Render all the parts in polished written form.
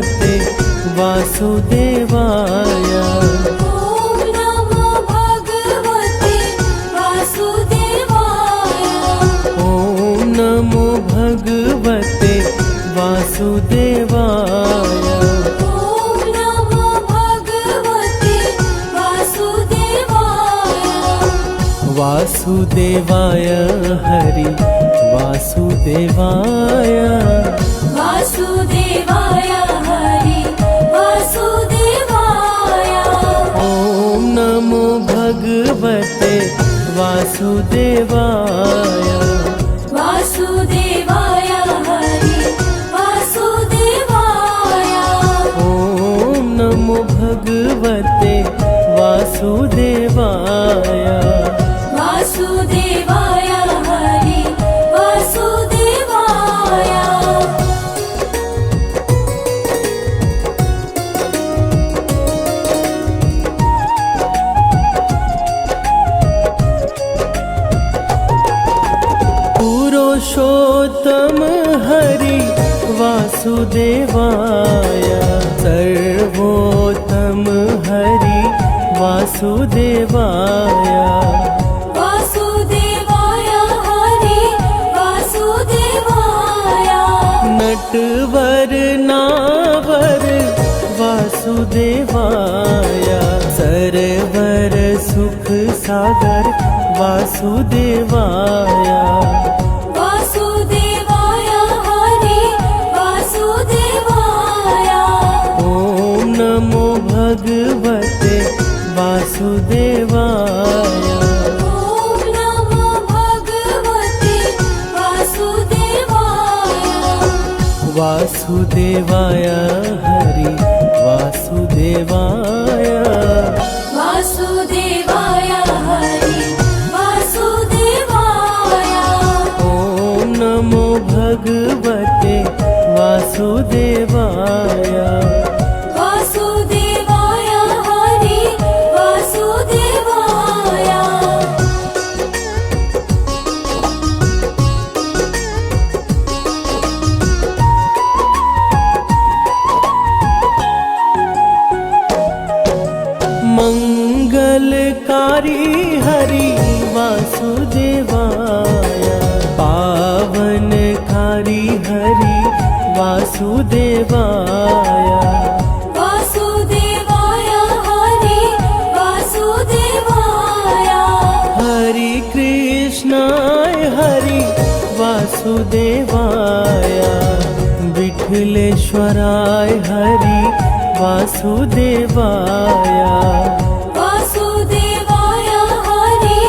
भगवते वासुदेवाय। ॐ नमो भगवते वासुदेवाय। ॐ नमो भगवते वासुदेवाय। ॐ नमो भगवते वासुदेवाय। वासुदेवाय हरि वासुदेवाय। वासुदेवाय हरि वासुदेवाय। ॐ नमो भगवते वासुदेवाय। वासुदेवाय हरि वासुदेवाय। ॐ नमो भगवते वासुदेवाय। वासुदेवाय हरि वासुदेवाय। पुरुषोत्तम हरि वासुदेवाय। सर्वोत्तम हरि वासुदेवाय। वासुदेवाय हरि वासुदेवाय। नटवर नावर वासुदेवाय। सरवर सुख सागर वासुदेवाय। वासुदेवाय हरि वासुदेवाय। ॐ नमो भगवते वासुदेवाय। ॐ नमो भगवते वासुदेवाय। वासुदेवाय हरि वासुदेवाय। वासुदेवाय हरि वासुदेवाय। ॐ नमो भगवते वासुदेवाय। वासुदेवाय हरि वासुदेवाय। मंगलकारी हरि वासुदेवाय। पावनकारी हरि वासुदेवाय। वासुदेवाय हरि वासुदेवाय। हरि कृष्णाय हरि वासुदेवाय। विठलेश्वराय हरि वासुदेवाय। वासुदेवाय हरि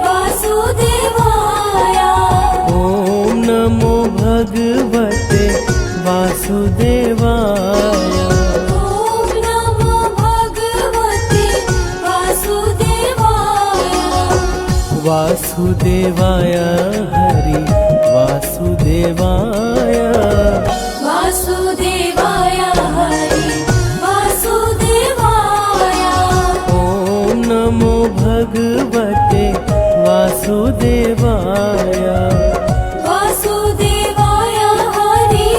वासुदेवाय। ॐ नमो भगवते वासुदेवाय। ॐ नमो भगवते वासुदेवाय। वासुदेवाय हरि वासुदेवाय। वासुदेवाय हरि वासुदेवाय। ॐ नमो भगवते वासुदेवाय। वासुदेवाय हरि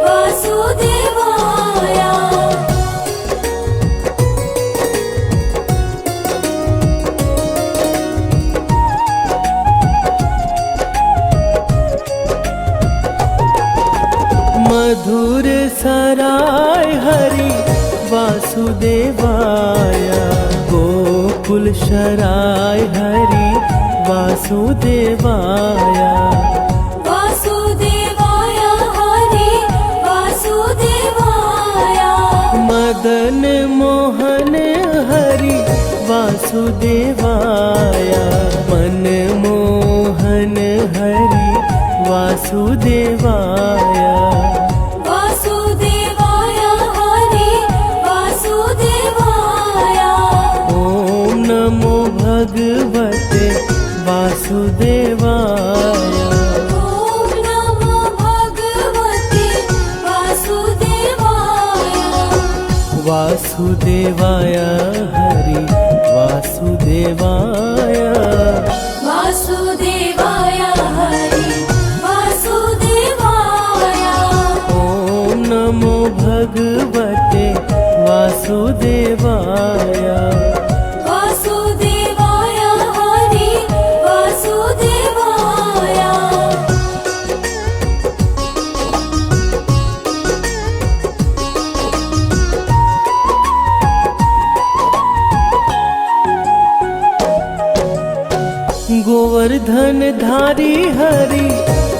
वासुदेवाय। मधुर सराय हरि वासुदेवाय। गोकुल शराय हरि वासुदेवाय। वासुदेवाय हरि वासुदेवाय। मदन मोहन हरि वासुदेवाय। मनमोहन हरि वासुदेवाय। वासुदेवाय हरि वासुदेवाय। ॐ नमो भगवते वासुदेवाय। ॐ नमो भगवते वासुदेवाय। वासुदेवाय हरि वासुदेवाय। वासुदेवाय हरि वासुदेवाय। ॐ नमो भगवते वासुदेवाय वासुदेवाय हरि वासुदेवाय गोवर्धन धारी हरि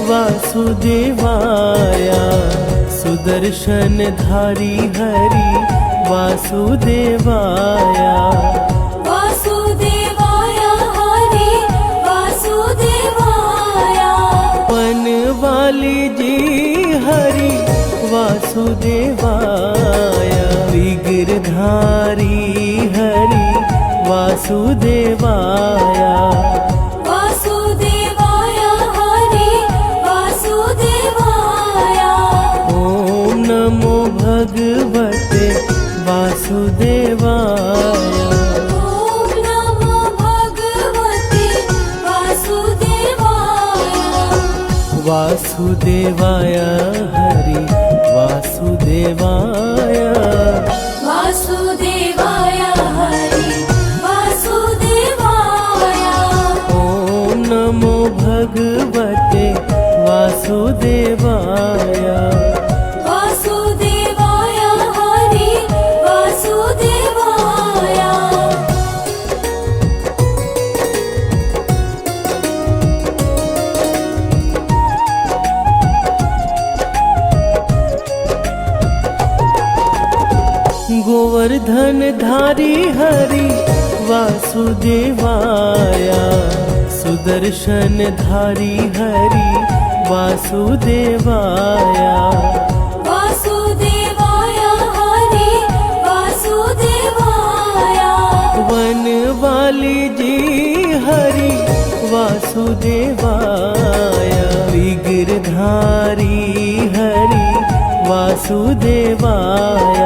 वासुदेवाय सुदर्शन धारी हरि वासुदेवाय वासुदेवाय हरि वासुदेवाय वन वाली जी हरि वासुदेवाय विग्रधारी हरि वासुदेवाय वासुदेवाय हरि वासुदेवाय ओम नमो भगवते वासुदेवाय ॐ नमो भगवते वासुदेवाय वासुदेवाय हरि वासुदेवाय वासुदेवाय हरि वासुदेवाय ओम नमो भगवते वासुदेवाय वासुदेवाय हरि वासुदेवाय गोवर्धन धारी हरि वासुदेवाय सुदर्शन धारी हरि वासुदेवाय वासुदेवाय हरि वासुदेवाय वन वाली जी हरि वासुदेवाय विग्रधारी हरि वासुदेवाय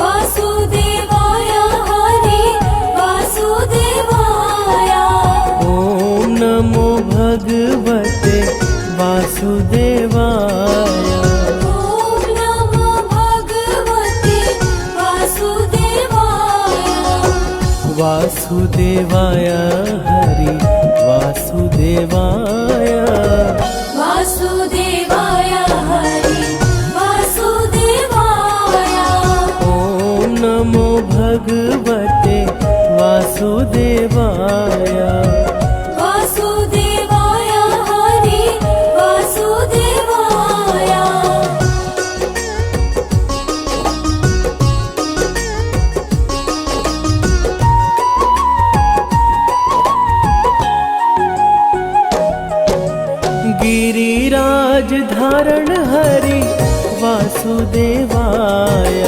वासुदेवाय हरि वासुदेवाय ओम नमो भगवते वासुदेवाय ॐ नमो भगवते वासुदेवाय वासुदेवाय हरि वासुदेवाय वासुदेवाय हरि वासुदेवाय ओम नमो भगवते वासुदेवाय वासुदेवाय हरि वासुदेवाय गिरिराज धारण हरि वासुदेवाय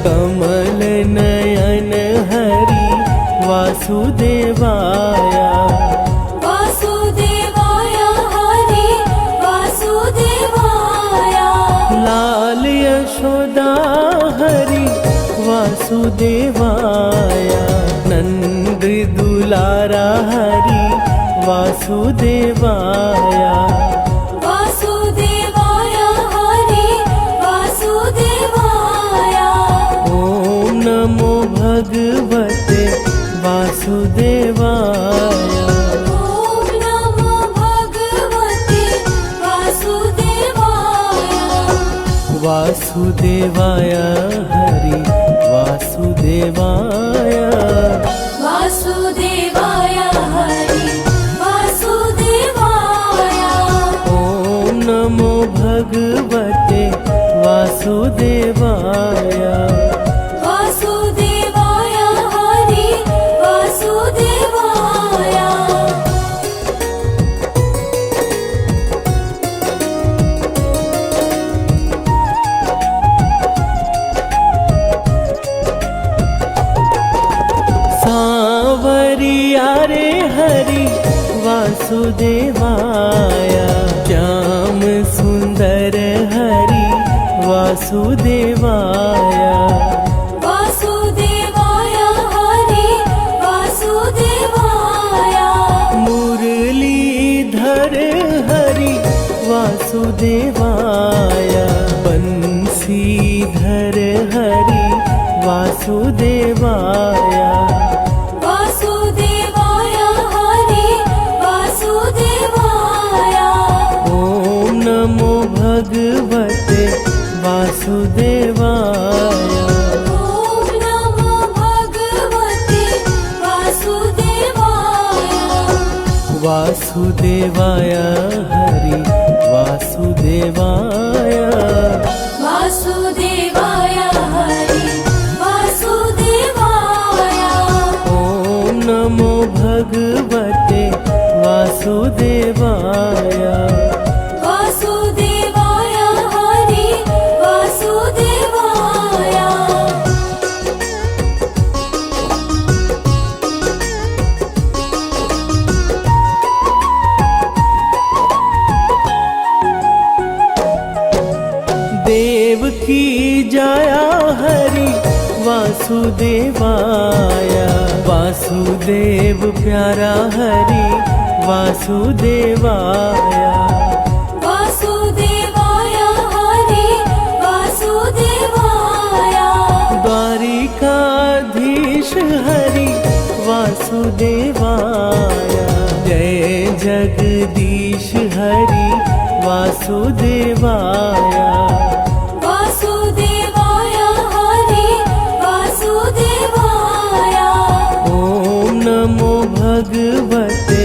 कमल नयन हरि वासुदेवाय वासुदेवाय हरि वासुदेवाय लाल यशोदा हरि वासुदेवाय नंद दुलारा हरि वासुदेवाय वासुदेवाय हरि वासुदेवाय ओम नमो भगवते वासुदेवाय ॐ नमो भगवते वासुदेवाय वासुदेवाय हरि वासुदेवाय वासुदेवाय हरि वासुदेवाय ओम नमो भगवते वासुदेवाय वासुदेवाय हरि वासुदेवाय सांवरिया रे हरि वासुदेवाय श्याम सुंदर हरि वासुदेवाय वासुदेवाय हरि वासुदेवाय मुरलीधर हरि वासुदेवाय बंसीधर हरि वासुदेवाय वासुदेवाय हरि वासुदेवाय ॐ नमो भगवते वासुदेवाय ॐ नमो भगवते वासुदेवाय वासुदेवाय हरि वासुदेवाय वासुदेवाय हरि वासुदेवाय ॐ नमो भगवते वासुदेवाय वासुदेवाय हरि वासुदेवाय देव की जाया हरि वासुदेवाय वासुदेव प्यारा हरि वासुदेवाय वासुदेवाय हरि वासुदेवाय द्वारिकाधीश हरि वासुदेवाय जय जगदीश हरि वासुदेवाय वासुदेवाय हरि वासुदेवाय ॐ नमो भगवते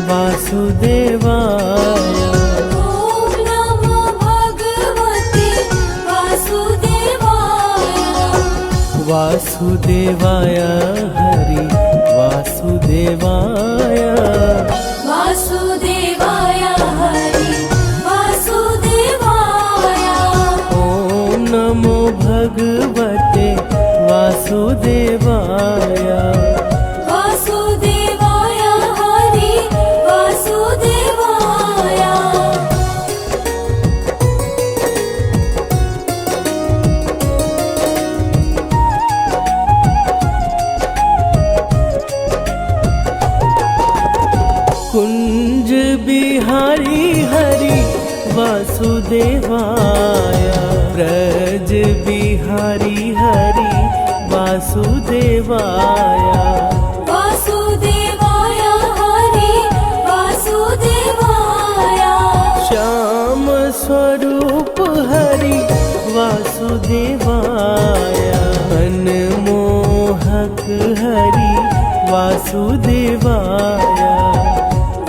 वासुदेवाय ॐ नमो भगवते वासुदेवाय वासुदेवाय हरि वासुदेवाय वासुदेवाय हरि वासुदेवाय ॐ नमो भगवते वासुदेवाय वासुदेवाय हरि वासुदेवाय कुंज बिहारी हरि वासुदेवाय ब्रज बिहारी हरि वासुदेवाय वासुदेवाय हरि वासुदेवाय श्याम स्वरूप हरि वासुदेवाय मनमोहक हरि वासुदेवाय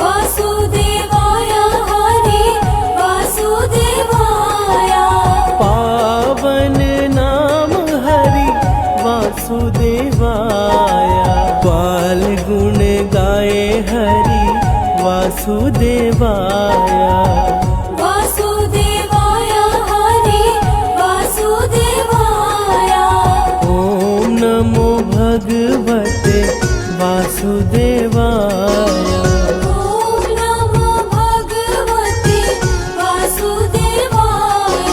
वासुदेवाय हरि वासुदेवाय पावन नाम हरि वासुदेवाय ग्वाल गुण गाए हरि वासुदेवाय वासुदेवाय हरि वासुदेवाय ॐ नमो भगवते वासुदेवाय ॐ नमो भगवते वासुदेवाय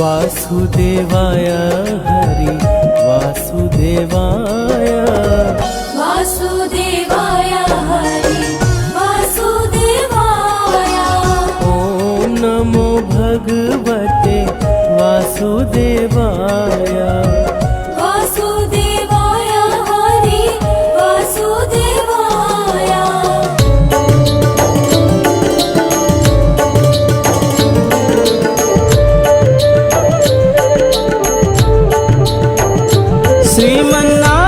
वासुदेवाय हरि वासुदेवाय वासुदेवाय हरि वासुदेवाय ॐ नमो भगवते वासुदेवाय वासुदेवाय हरि वासुदेवाय श्रीमन्नारायण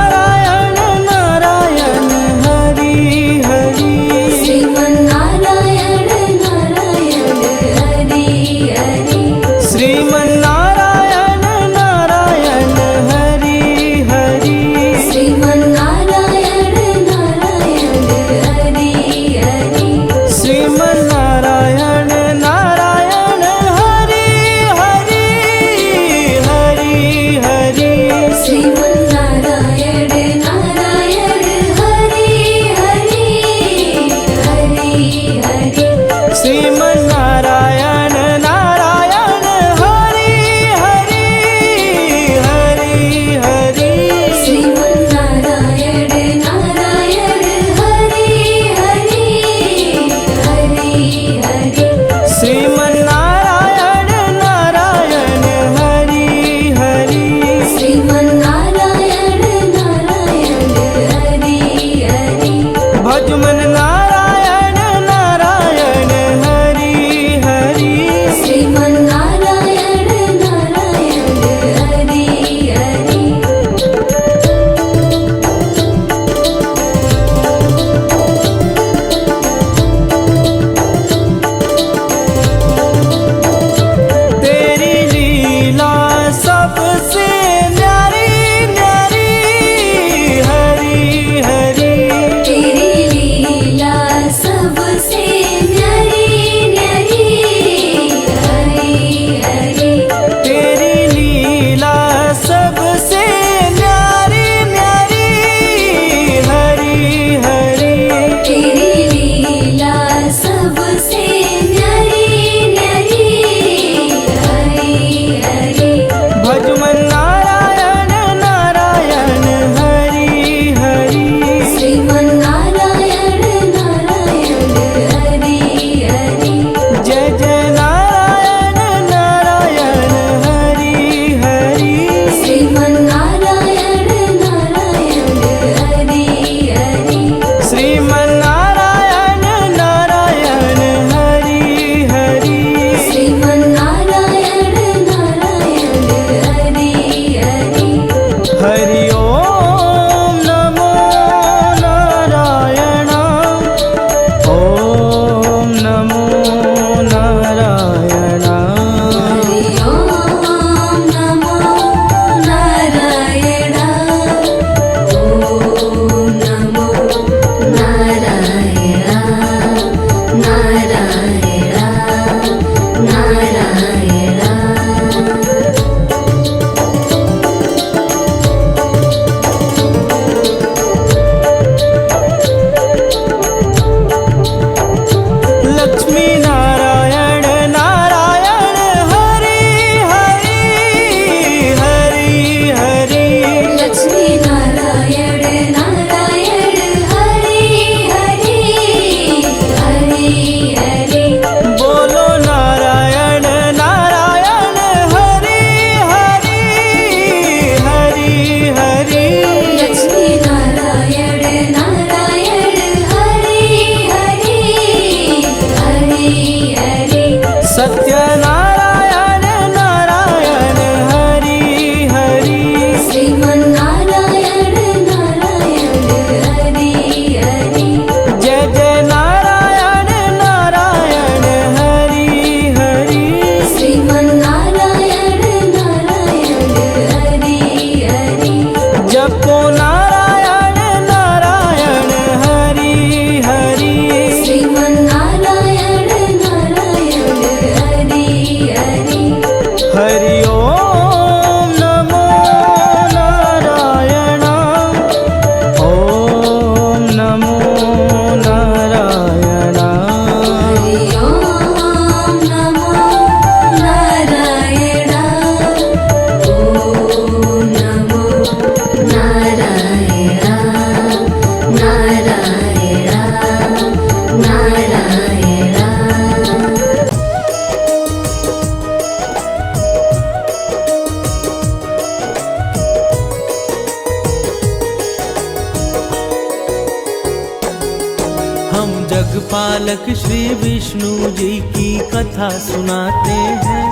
जगपालक श्री विष्णु जी की कथा सुनाते हैं,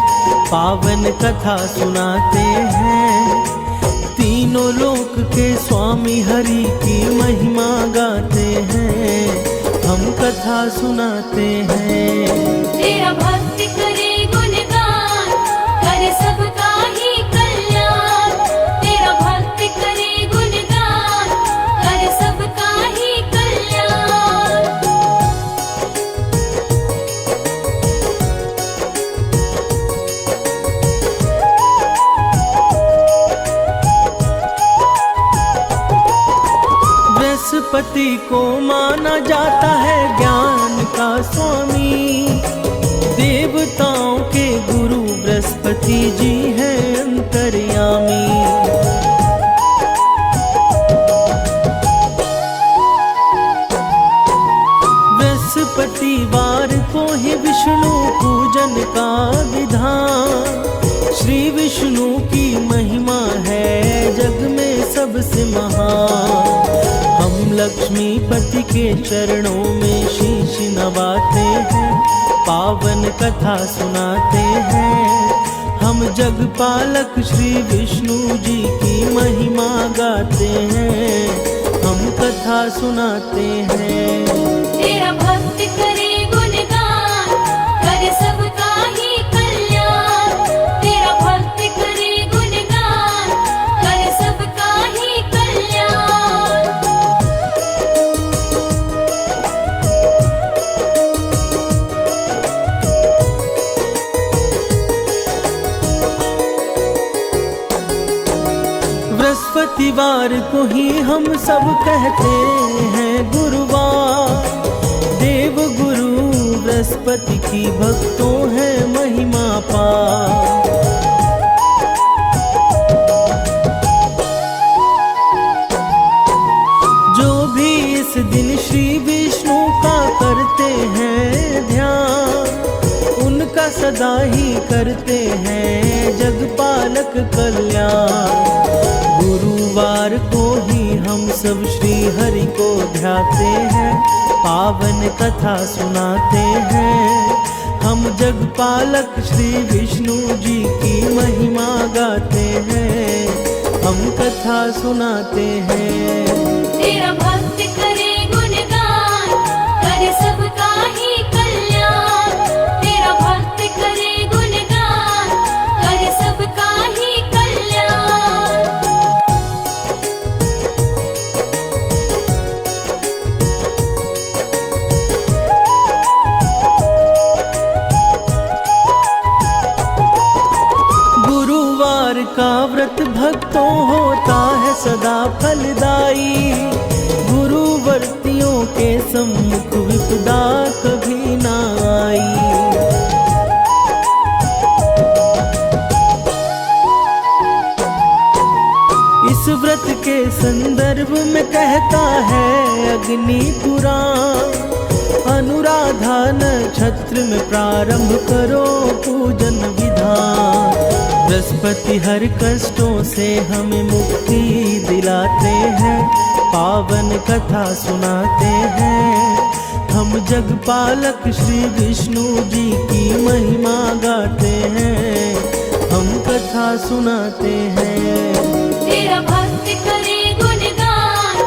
पावन कथा सुनाते हैं। तीनों लोक के स्वामी हरि की महिमा गाते हैं, हम कथा सुनाते हैं। तेरा भक्त करे गुणगान, करे सबका ही कल्याण। तेरा भक्त करे गुणगान, करे सबका ही कल्याण। बृहस्पति को माना जाता है ज्ञान का स्वामी, देवताओं के गुरु बृहस्पति जी हैं अंतर्यामी। बृहस्पतिवार को ही विष्णु पूजन का विधान, श्री विष्णु की महिमा है जग में सबसे महान। हम लक्ष्मीपति के चरणों में शीश नवाते हैं, पावन कथा सुनाते हैं। हम जगपालक श्री विष्णु जी की महिमा गाते हैं, हम कथा सुनाते हैं। तेरा भक्त करे गुणगान, करे सबका ही कल्याण। तेरा भक्त करे गुणगान, करे सबका ही कल्याण। बृहस्पतिवार को ही हम सब कहते हैं गुरुवार, देव गुरु बृहस्पति की भक्तों है महिमा पार। जो भी इस दिन श्री विष्णु का करते हैं ध्यान, उनका सदा ही करते हैं जगपालक कल्याण। गुरुवार को ही हम सब श्री हरि को ध्याते हैं, पावन कथा सुनाते हैं। हम जगपालक श्री विष्णु जी की महिमा गाते हैं, हम कथा सुनाते हैं। तेरा भक्त करे गुणगान, करे सबका ही कल्याण। तेरा भक्त करे गुणगान, करे सबका ही कल्याण। गुरुवार का व्रत भक्तों होता है सदा फलदायी, गुरुवर्तियों के सम्मुख विपदा कभी ना आई। इस व्रत के संदर्भ में कहता है अग्नि पुराण, अनुराधा नक्षत्र में प्रारंभ करो पूजन विधान। बृहस्पति हर कष्टों से हमें मुक्ति दिलाते हैं, पावन कथा सुनाते हैं। हम जगपालक श्री विष्णु जी की महिमा गाते हैं, हम कथा सुनाते हैं। तेरा भक्त करे गुणगान,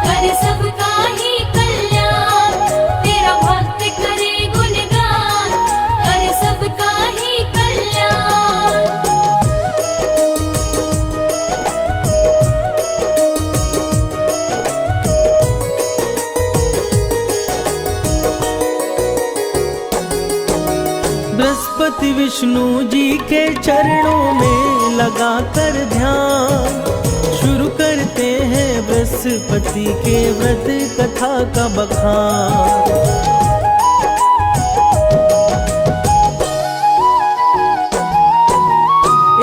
करे सबका ही कल्याण। तेरा भक्त करे गुणगान, करे सबका ही कल्याण। बृहस्पति विष्णु जी के चरणों में लगा कर ध्यान, शुरू करते हैं बृहस्पति के व्रत कथा का बखान।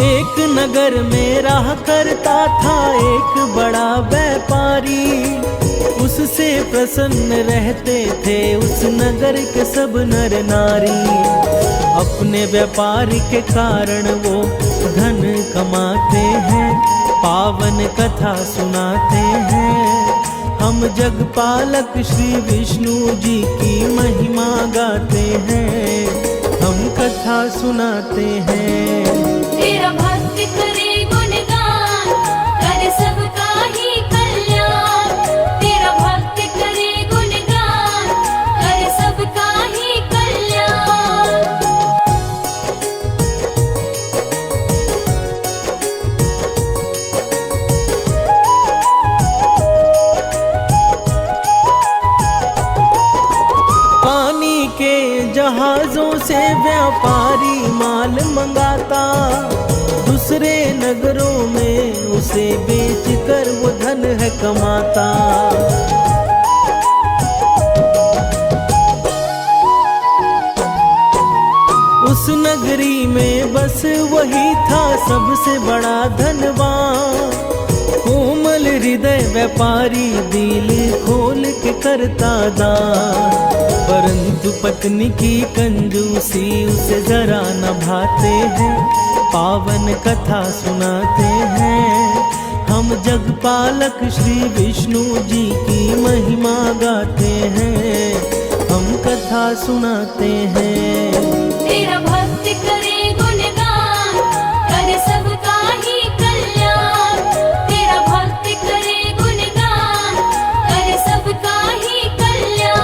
एक नगर में रहा करता था एक बड़ा व्यापारी, उससे प्रसन्न रहते थे उस नगर के सब नर नारी। अपने व्यापार के कारण वो धन कमाते हैं, पावन कथा सुनाते हैं। हम जगपालक श्री विष्णु जी की महिमा गाते हैं, हम कथा सुनाते हैं। तेरा भक्त करे गुणगान, कर सबका ही कल्याण। तेरा भक्त करे गुणगान, कर सबका ही कल्याण। पानी के जहाजों से व्यापारी माल मंगाता, दूसरे नगरों में उसे बेचकर वो धन है कमाता। उस नगरी में बस वही था सबसे बड़ा धनवान, कोमल हृदय व्यापारी दिल खोल के करता दान। परंतु पत्नी की कंजूसी उसे जरा न भाते हैं, पावन कथा सुनाते हैं। हम जगपालक श्री विष्णु जी की महिमा गाते हैं, हम कथा सुनाते हैं। तेरा भक्त करे गुणगान, कर सबका ही कल्याण। तेरा भक्त करे गुणगान, कर सबका ही कल्याण।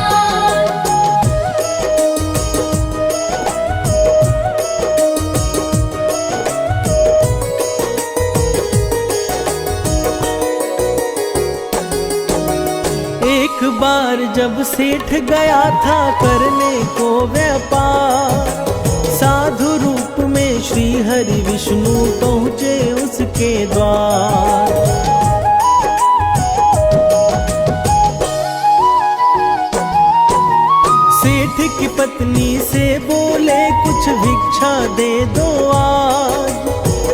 एक बार जब सेठ गया था करने को व्यापार, साधु रूप में श्री हरि विष्णु पहुँचे उसके द्वार। सेठ की पत्नी से बोले कुछ भिक्षा दे दो आज।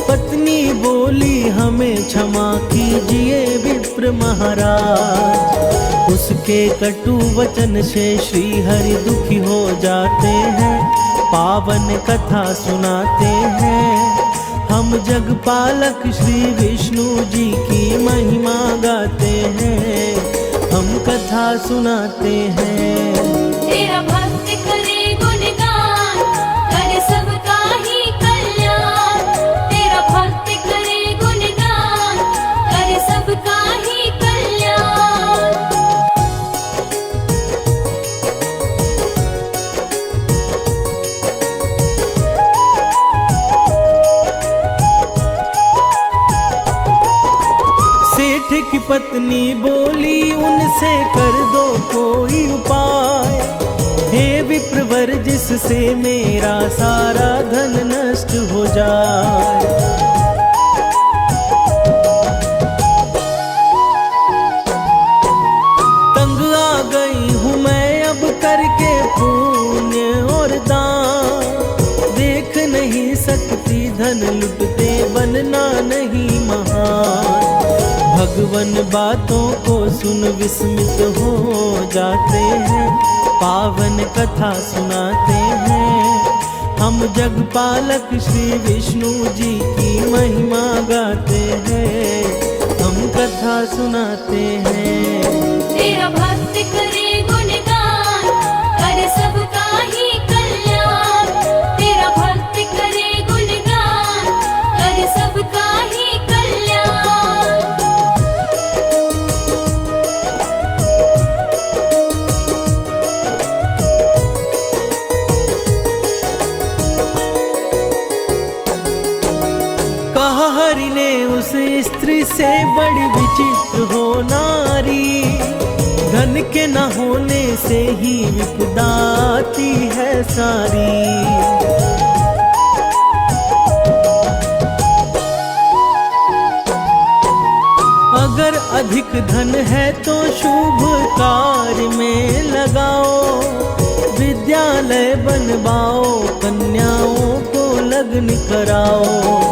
पत्नी बोली हमें क्षमा कीजिए विप्र महाराज। उसके कटु वचन से श्री हरि दुखी हो जाते हैं, पावन कथा सुनाते हैं। हम जगपालक श्री विष्णु जी की महिमा गाते हैं, हम कथा सुनाते हैं। तेरा भक्त करे गुणगान, कर सबका ही कल्याण। तेरा भक्त करे गुणगान, कर सबका ही कल्याण। सेठ की पत्नी बोली उनसे कर दो कोई उपाय, हे विप्रवर जिससे मेरा सारा धन नष्ट हो जाए। तंग आ गई हूँ मैं अब करके पुण्य और दान, देख नहीं सकती धन लुटते बनना नहीं महान। भगवन बातों को सुन विस्मित हो जाते हैं, पावन कथा सुनाते हैं। हम जगपालक श्री विष्णु जी की महिमा गाते हैं, हम कथा सुनाते हैं। तेरा भक्त करे गुणगान, कर सबका ही कल्याण। तेरा भक्त करे गुणगान, कर सबका ही कल्याण। कहा हरि ने उस स्त्री से बड़ी विचित्र हो नारी, धन के न होने से ही विपदा आती है सारी। अगर अधिक धन है तो शुभ कार्य में लगाओ, विद्यालय बनवाओ, कन्याओं को लग्न कराओ।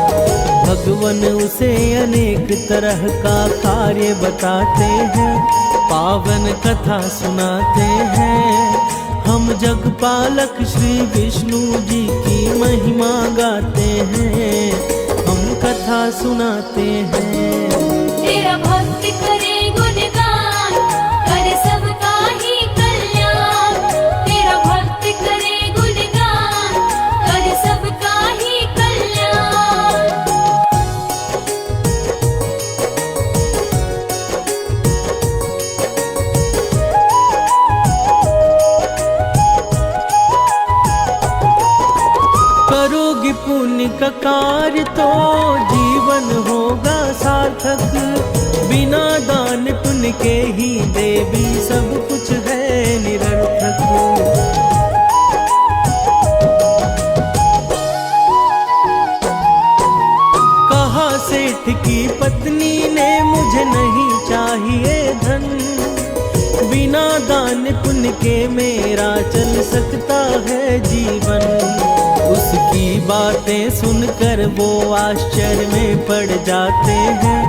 भगवन उसे अनेक तरह का कार्य बताते हैं, पावन कथा सुनाते हैं। हम जगपालक श्री विष्णु जी की महिमा गाते हैं, हम कथा सुनाते हैं। तेरा भक्त करे गुणगान, कार्य तो जीवन होगा सार्थक, बिना दान पुण्य के ही देवी सब कुछ है निरर्थक। कहा सेठ की पत्नी ने मुझे नहीं चाहिए धन, बिना दान पुण्य के मेरा चल सकता है जीवन। उसकी बातें सुनकर वो आश्चर्य में पड़ जाते हैं,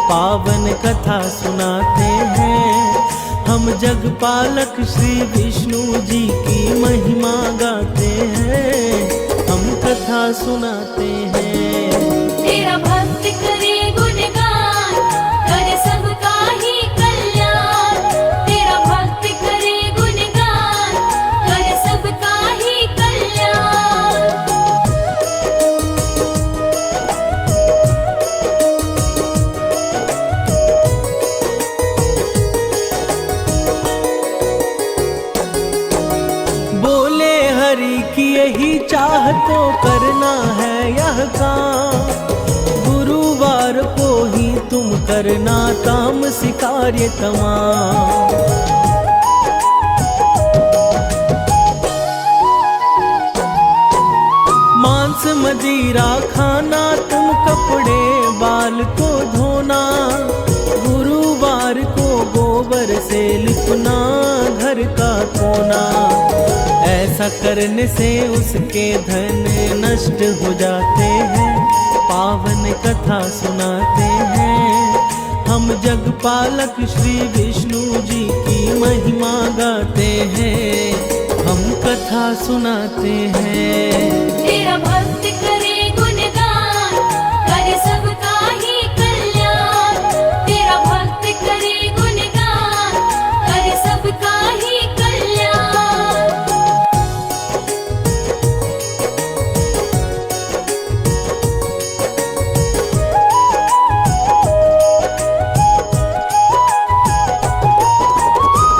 पावन कथा सुनाते हैं। हम जगपालक श्री विष्णु जी की महिमा गाते हैं, हम कथा सुनाते हैं। तेरा भक्त करे गुणगान, करे सबका ही कल्याण। तेरा भक्त करे गुणगान, करे सबका ही कल्याण। बोले हरि की यही चाह तो करना है यह काम, गुरुवार को ही तुम करना तामसी कार्य तमाम। मांस मदिरा खाना, तुम कपड़े बाल को धोना, गुरुवार को गोबर से लिपना घर का कोना। ऐसा करने से उसके धन नष्ट हो जाते हैं, पावन कथा सुनाते हैं। हम जगपालक श्री विष्णु जी की महिमा गाते हैं, हम कथा सुनाते हैं। तेरा भक्त करे गुणगान, करे सबका ही कल्याण। तेरा भक्त करे गुणगान, करे सबका ही कल्याण।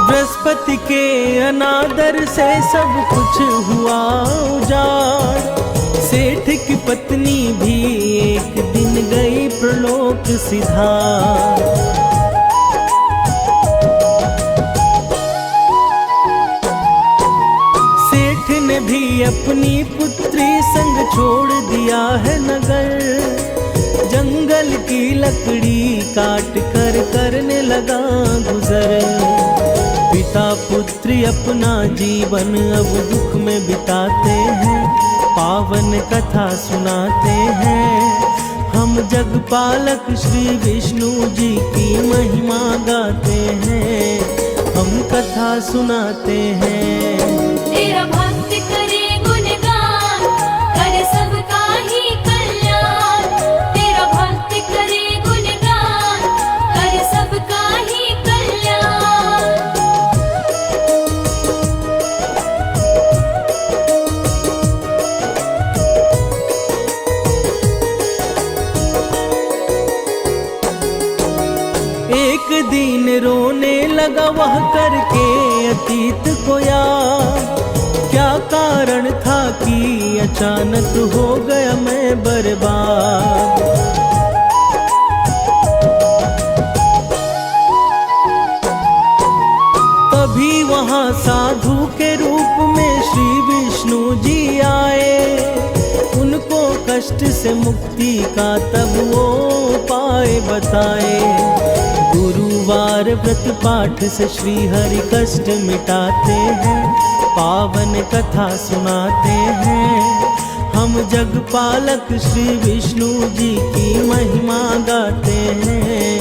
बृहस्पति के अनादर से सब कुछ हुआ उजाड़, सेठ की पत्नी भी एक दिन गई प्रलोक सिधार। सेठ ने भी अपनी पुत्री संग छोड़ दिया है नगर, जंगल की लकड़ी काट कर करने लगा गुजर। पिता पुत्री अपना जीवन अब दुख में बिताते हैं, पावन कथा सुनाते हैं। हम जगपालक श्री विष्णु जी की महिमा गाते हैं, हम कथा सुनाते हैं। तेरा भक्त करे गुणगान, करे सबका ही कल्याण। तेरा भक्त करे गुणगान, करे सबका ही कल्याण। एक दिन रोने लगा वह करके अतीत को याद, क्या कारण था कि अचानक हो गया मैं बर्बाद। तभी वहाँ साधु के रूप में श्री विष्णु जी आए, उनको कष्ट से मुक्ति का तब वो उपाय बताए। गुरुवार व्रत पाठ से श्री हरि कष्ट मिटाते हैं, पावन कथा सुनाते हैं। हम जगपालक श्री विष्णु जी की महिमा गाते हैं,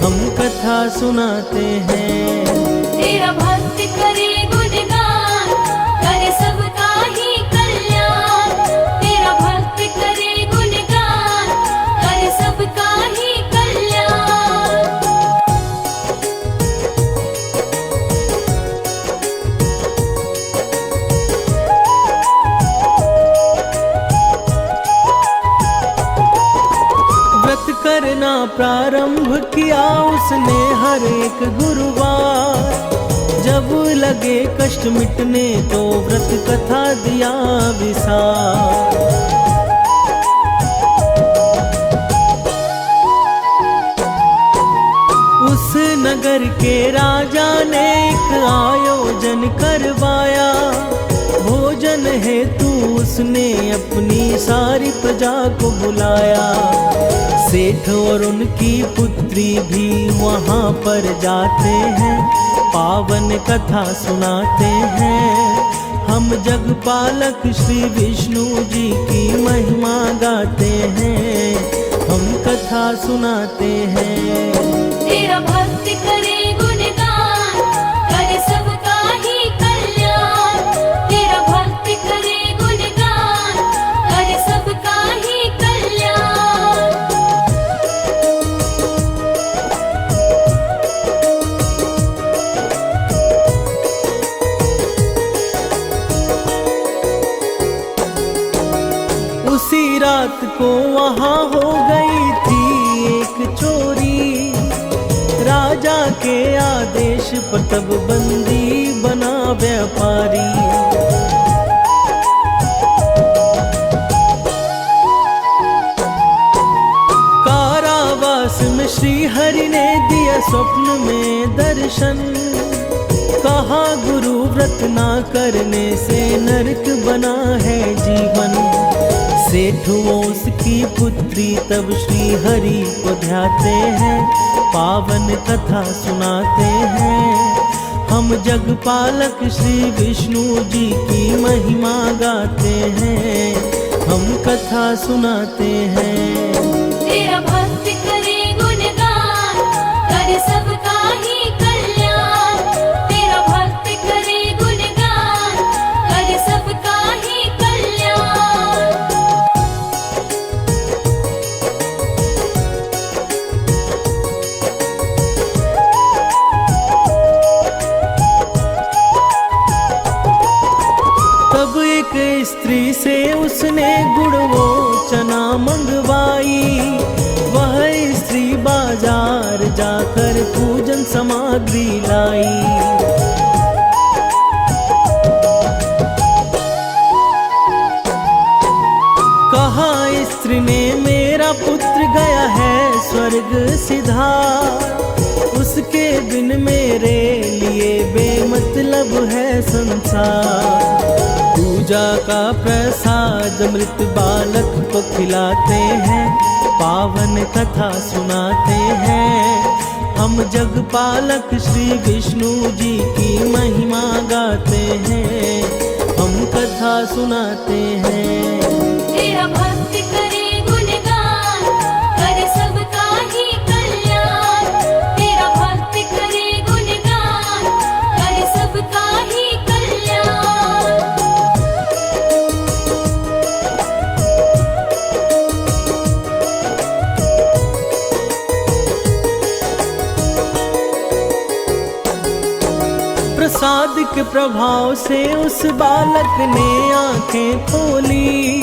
हम कथा सुनाते हैं। तेरा भक्त करे गुणगान, करे सबका ही कल्याण। तेरा भक्त करे गुणगान, करे सबका ही कल्याण। व्रत करना प्रारंभ किया उसने हर एक गुरुवार, जब लगे कष्ट मिटने तो व्रत कथा दिया विसार। नगर के राजा ने एक आयोजन करवाया। भोजन हेतु उसने अपनी सारी प्रजा को बुलाया। सेठ और उनकी पुत्री भी वहाँ पर जाते हैं, पावन कथा सुनाते हैं। हम जगपालक श्री विष्णु जी की महिमा गाते हैं, हम कथा सुनाते हैं। तेरा भक्त करे गुणगान, करे सबका ही कल्याण। तेरा भक्त करे गुणगान, करे सबका ही कल्याण। उसी रात को वहाँ हो गई थी एक चोरी। राजा के आदेश पर तब बंदी बना व्यापारी। कारावास में श्री हरि ने दिया स्वप्न में दर्शन। कहा गुरु व्रत ना करने से नरक बना है जीवन। सेठ उसकी पुत्री तब श्री हरि को ध्याते हैं, पावन कथा सुनाते हैं। हम जगपालक श्री विष्णु जी की महिमा गाते हैं, हम कथा सुनाते हैं। तेरा भक्त करे गुणगान, करे सबका ही कल्याण। तेरा भक्त करे गुणगान, करे सबका ही कल्याण। तब एक स्त्री से उसने गुड़ वो चना मंगवाई। वह स्त्री बाजार जाकर पूजन सामग्री लाई। कहा स्त्री ने मेरा पुत्र गया है स्वर्ग सिधार। उसके बिन मेरे लिए बेमतलब है संसार। पूजा का प्रसाद मृत बालक को खिलाते हैं, पावन कथा सुनाते हैं। हम जगपालक श्री विष्णु जी की महिमा गाते हैं, हम कथा सुनाते हैं। तेरा भक्त करे गुणगान, करे सबका ही कल्याण। तेरा भक्त करे गुणगान, करे सबका ही कल्याण। प्रसाद के प्रभाव से उस बालक ने आंखें खोली।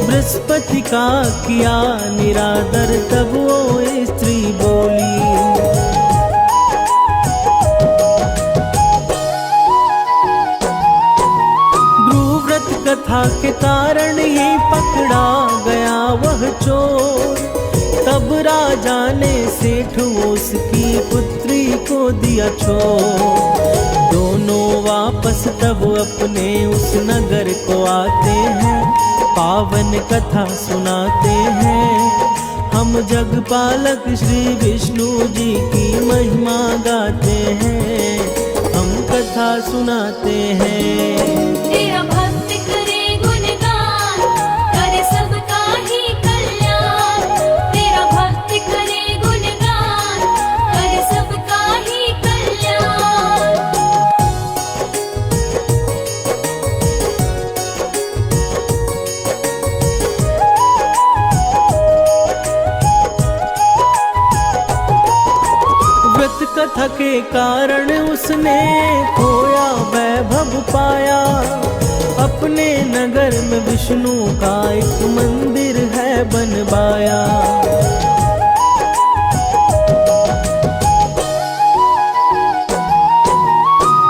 बृहस्पति का किया निरादर तब वो स्त्री बोली। गुरुव्रत कथा के कारण ही पकड़ा गया वह चोर। तब राजा ने सेठ उसकी पुत्री को दिया छोड़। दोनों वापस तब अपने उस नगर को आते हैं, पावन कथा सुनाते हैं। हम जगपालक श्री विष्णु जी की महिमा गाते हैं, हम कथा सुनाते हैं। तेरा भक्त करे गुणगान, करे सबका ही कल्याण। तेरा भक्त करे गुणगान, करे सबका ही कल्याण। व्रत कथा के कारण उसने खोया वैभव पाया। अपने नगर में विष्णु का एक मंदिर है बनवाया।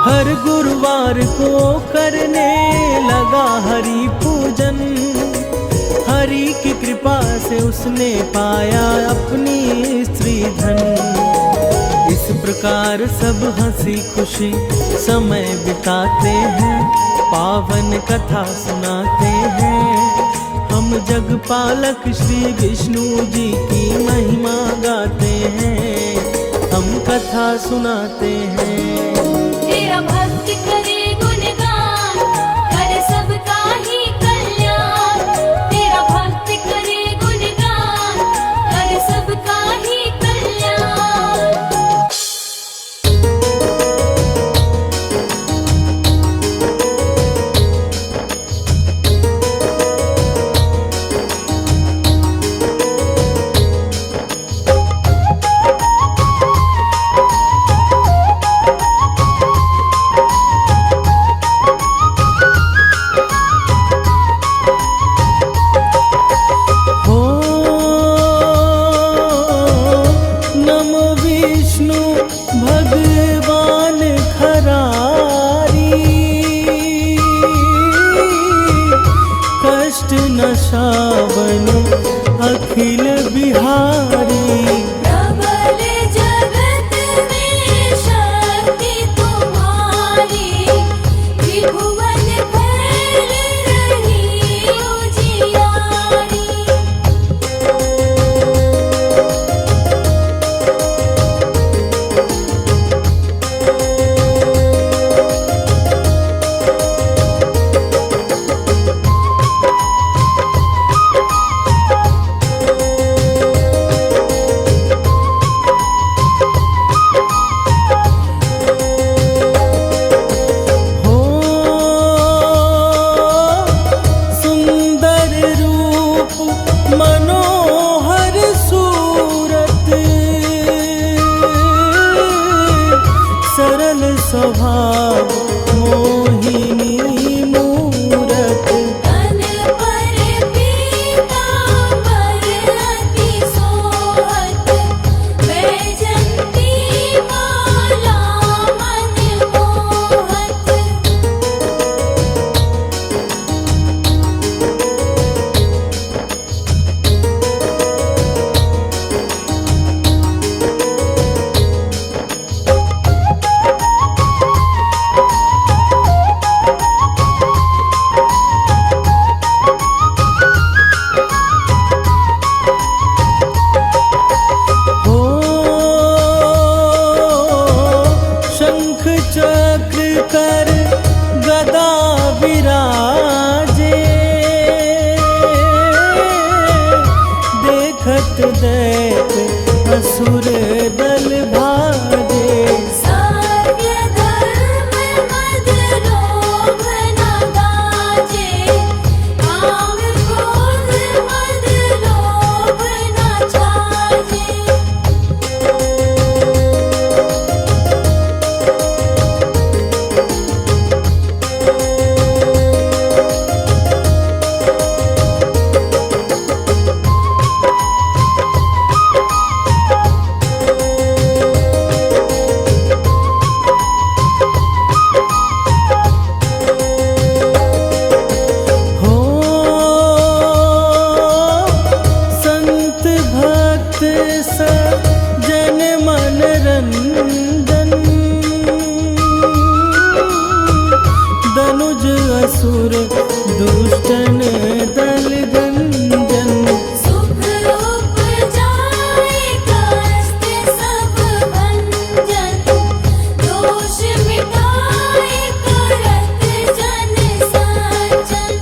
हर गुरुवार को करने लगा हरि पूजन। हरि की कृपा से उसने पाया अपनी स्त्री धन। इस प्रकार प्यार सब हंसी खुशी समय बिताते हैं, पावन कथा सुनाते हैं। हम जग पालक श्री विष्णु जी की महिमा गाते हैं, हम कथा सुनाते हैं। तेरा भक्त करे गुणगान, करे सबका ही कल्याण। तेरा भक्त करे गुणगान, करे सबका ही कल्याण। भगवान खरारी, कष्ट नशावन अखिल बिहारी। प्रबल जगत में शक्ति तुम्हारी, त्रिभुवन फैल रही उजियारी। मनोहर सूरत, सरल स्वभाव मोहिनी मूरत। तन पर पीतांबर अति सोहत, वैजंती माला मन मोहत। शंख चक्र कर गदा विराजे, देखत दैत असुर दल भाजे। सत्य धर्म मद लोभ न दाजे, काम क्रोध मद लोभ न छाजे। जन मन रंजन, दनुज असुर दुष्टन दल गंजन। सुख उपजाए कष्ट सब भंजन, दोष मिटाए करत जन सज्जन।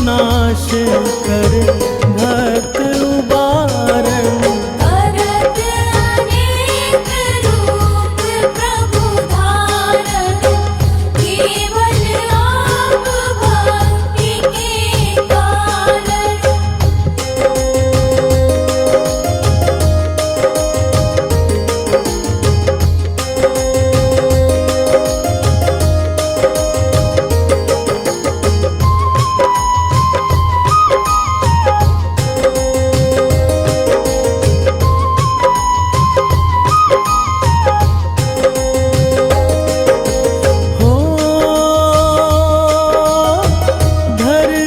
नाश कर भक्त उबारण। करत अनेक रूप प्रभु धारण, केवल आप भक्ति के कारण।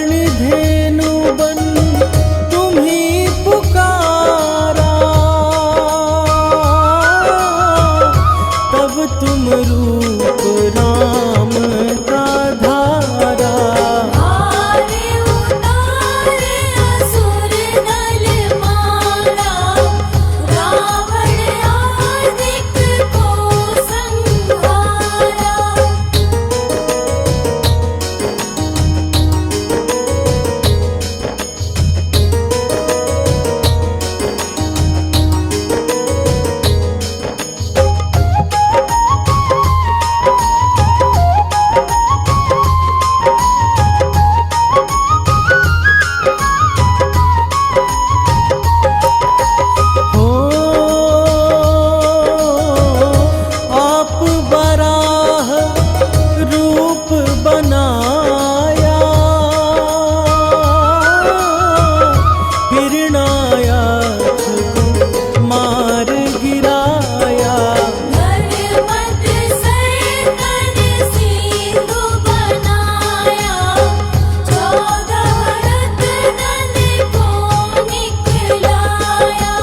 धेनु बन तुम्हीं पुकारा, तब तुम रूप राम का धारा। हारे उतारे असुर दल मारा, रावण आदिक को संहारा। हो आप बराह रूप बनाया, हिरणायक को मार गिराया। नर्मद सैतन सिंधु बनाया, 14 रत्नन को निकलाया।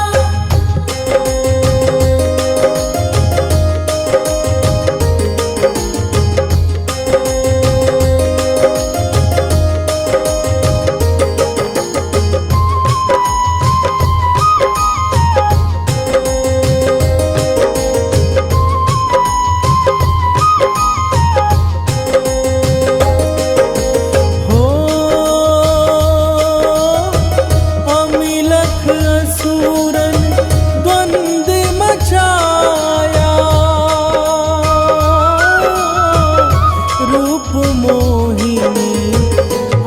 हो अमिलख असुरन द्वंद मचाया, रूप मोहिनी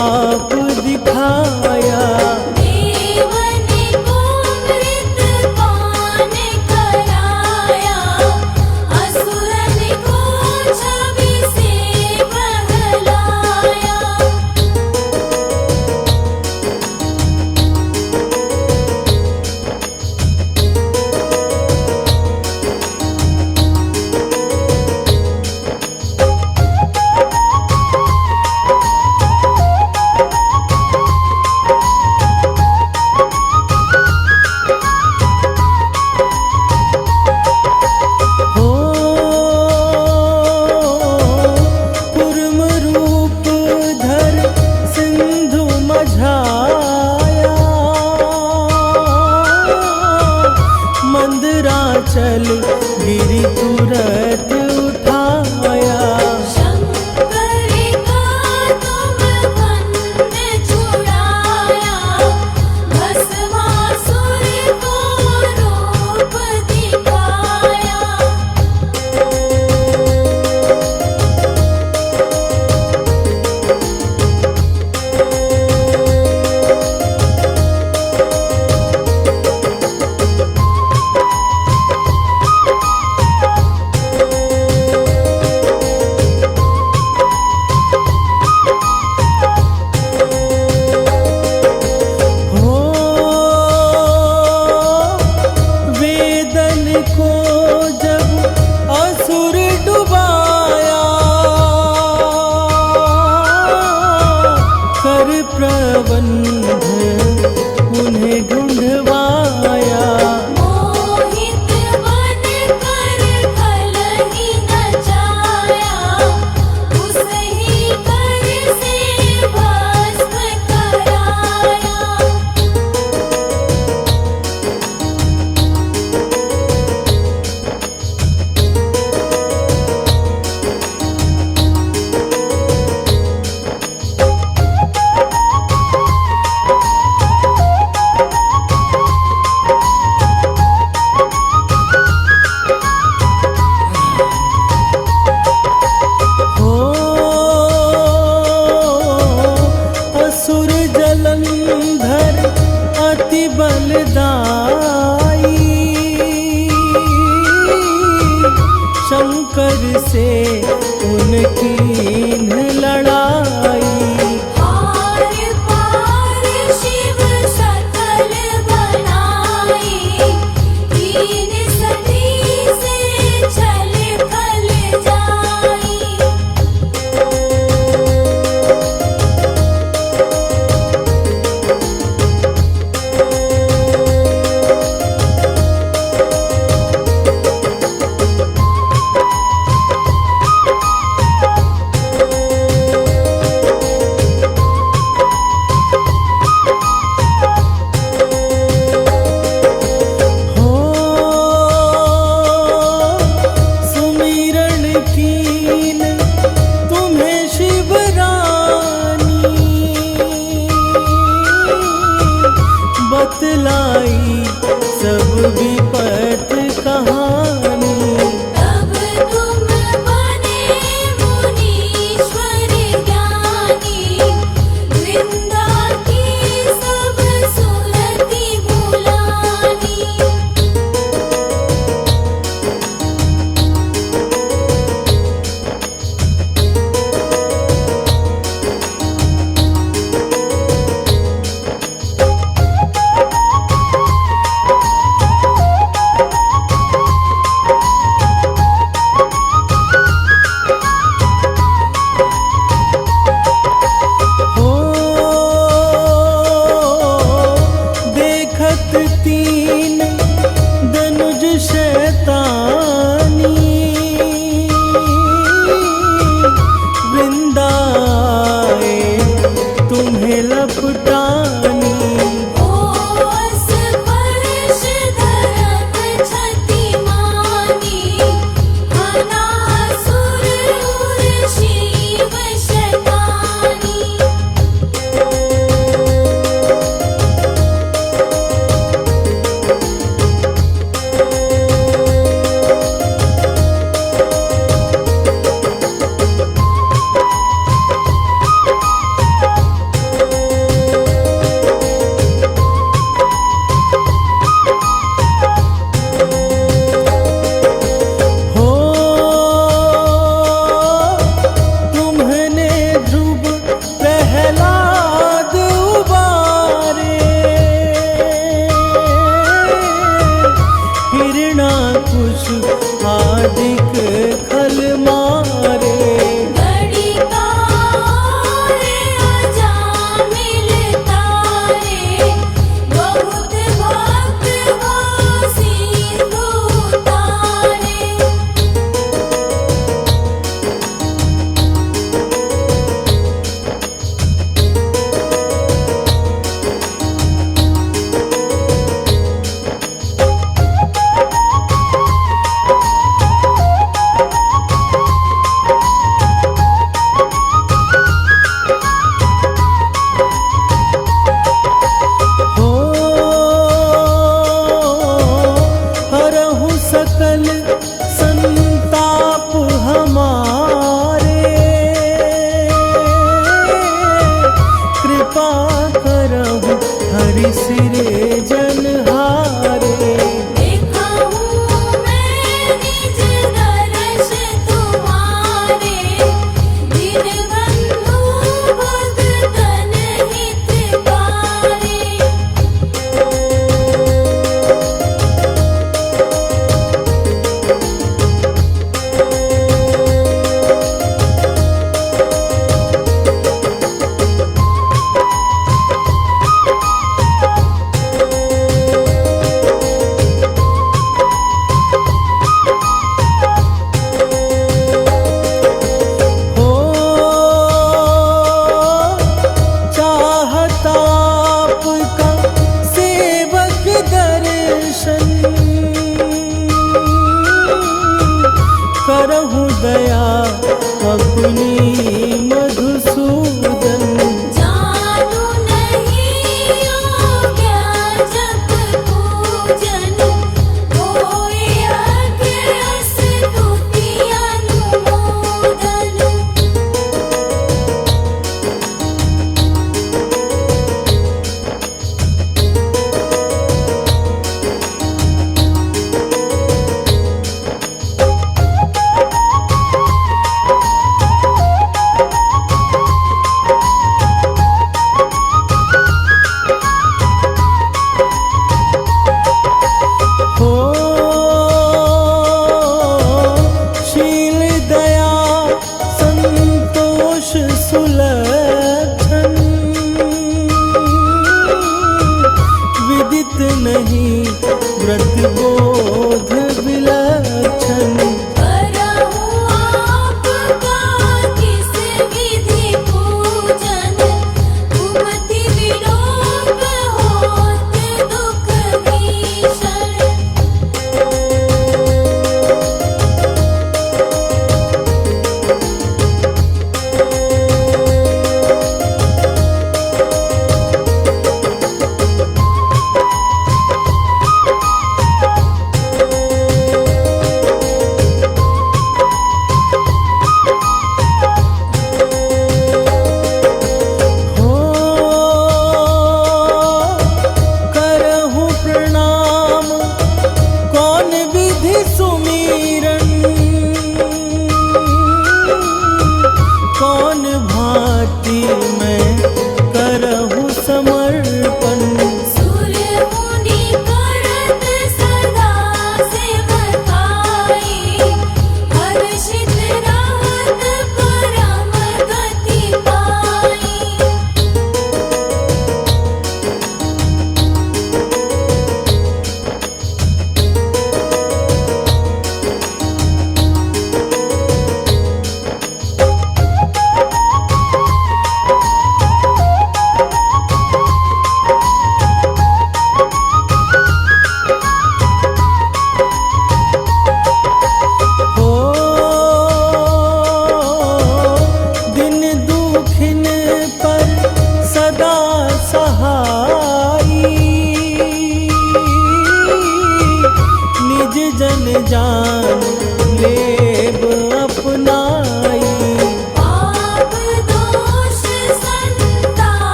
आप दिखाया। देवन को मृतपान कराया, असुरन को छवि से बहलाया। हो कुर्म रूप धर सिंधु मझाया, मंदराचल गिरि तुरत उठाया। शंकर का तुम बंद छुड़ाया, भस्मासुर को रूप दिखाया। हो वेदन को जब असुर डुबाया, कर प्रबंध उन्हें ढूंढवाया। मोहित बन कर कलही नचाया, उस ही कर से भस्म कराया।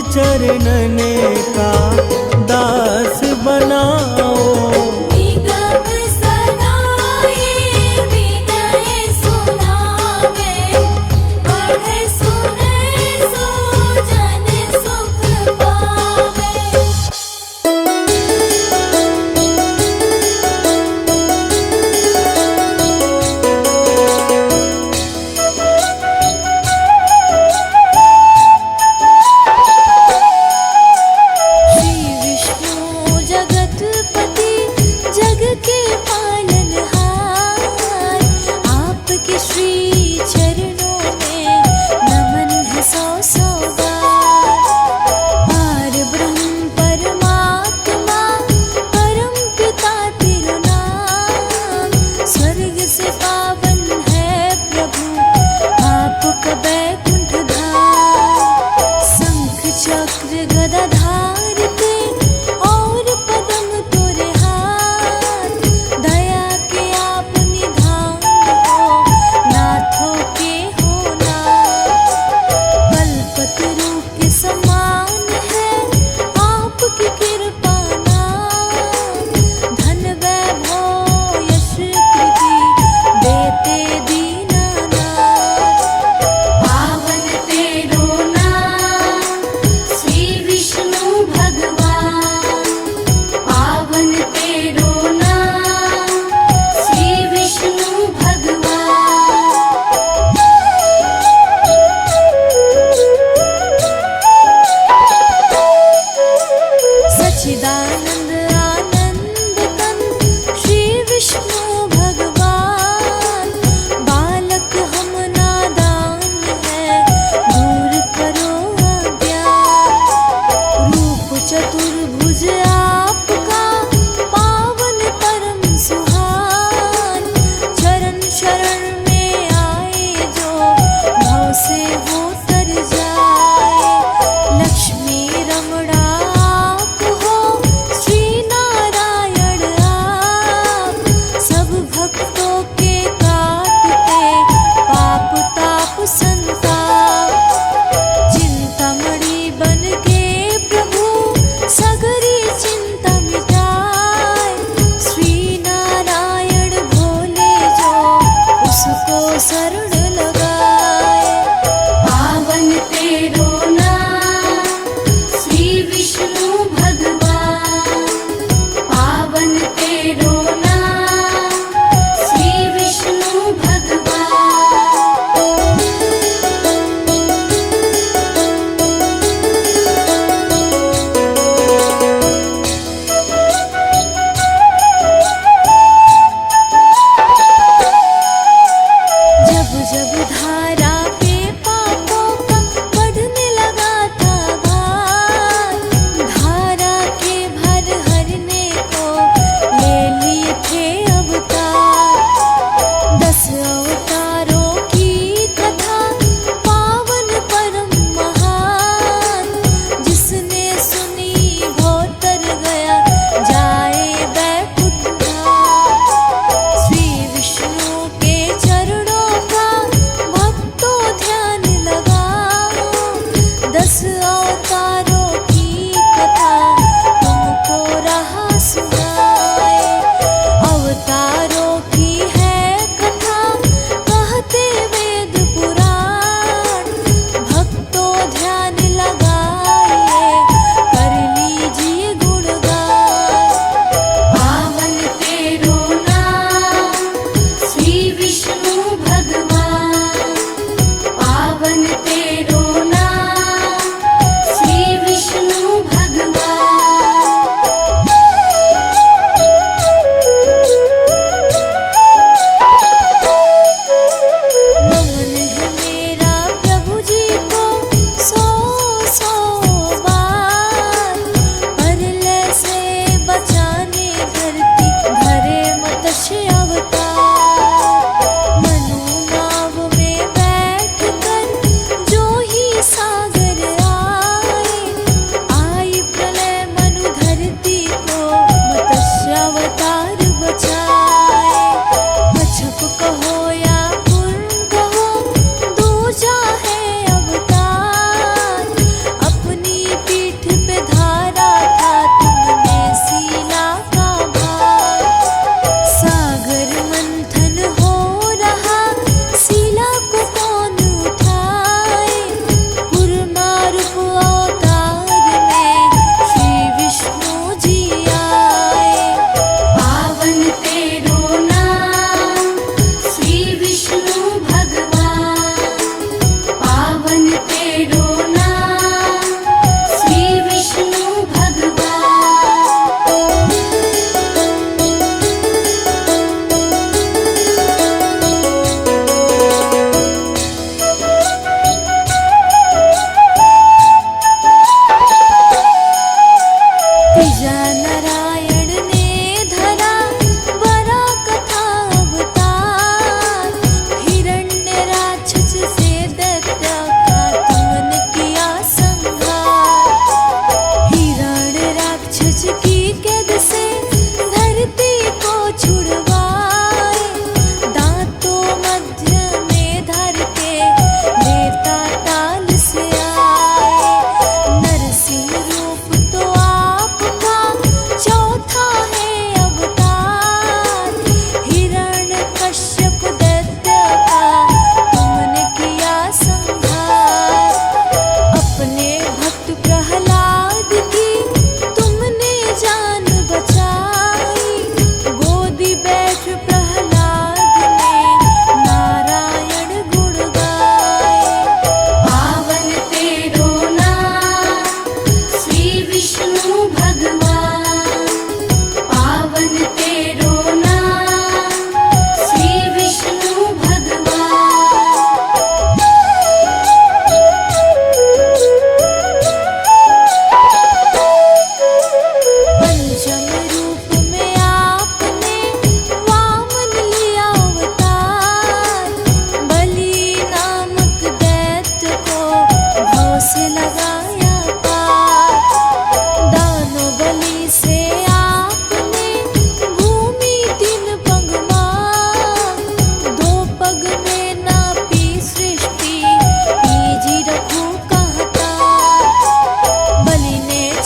चरणन का दास बनाओ। निगम सदाए विनय सुनावे, पढ़े सुने सो जन सुख पावे। श्री विष्णु जगतपति जग के पालनहार, आपके श्री चरणों में नमन है सौ सौ बार। पार ब्रह्म परमात्मा परम पिता तिरुनाम, स्वर्ग से पावन है प्रभु आपका बैकुंठ धाम। शंख चक्र गदा धारते और पदम तोरे हाथ, दया के आप निधान हो नाथों के हो नाथ। कल्पतरु के समान है आपकी कृपा नाम, धन वैभव यश कृति देते दीनानाथ। पावन तेरो नाम श्री विष्णु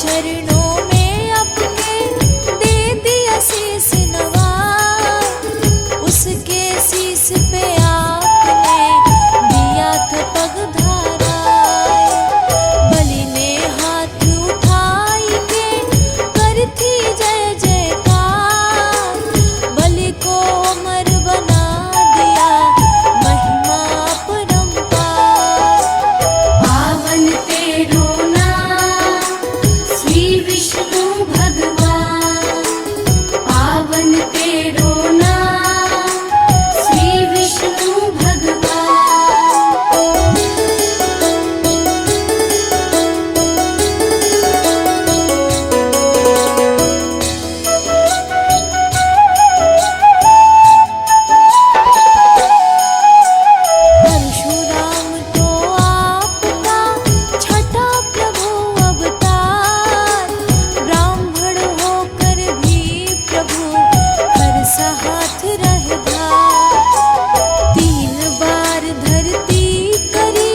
चरणों में अपने दे दिया शीस नवाए। उसके शीस पे आपने दिया था पग धाराए। बलि ने हाथ उठाई के करती जय जयकार। बलि को अमर बना दिया महिमा परंपार। पावन तेरो नाम श्री विष्णु भगवान। पावन तेरो नाम श्री विष्णु भगवान। परशुराम तो आपका छठा प्रभु अवतार। ब्राह्मण होकर भी प्रभु हर सा हाथ रहधार। 3 बार धरती करी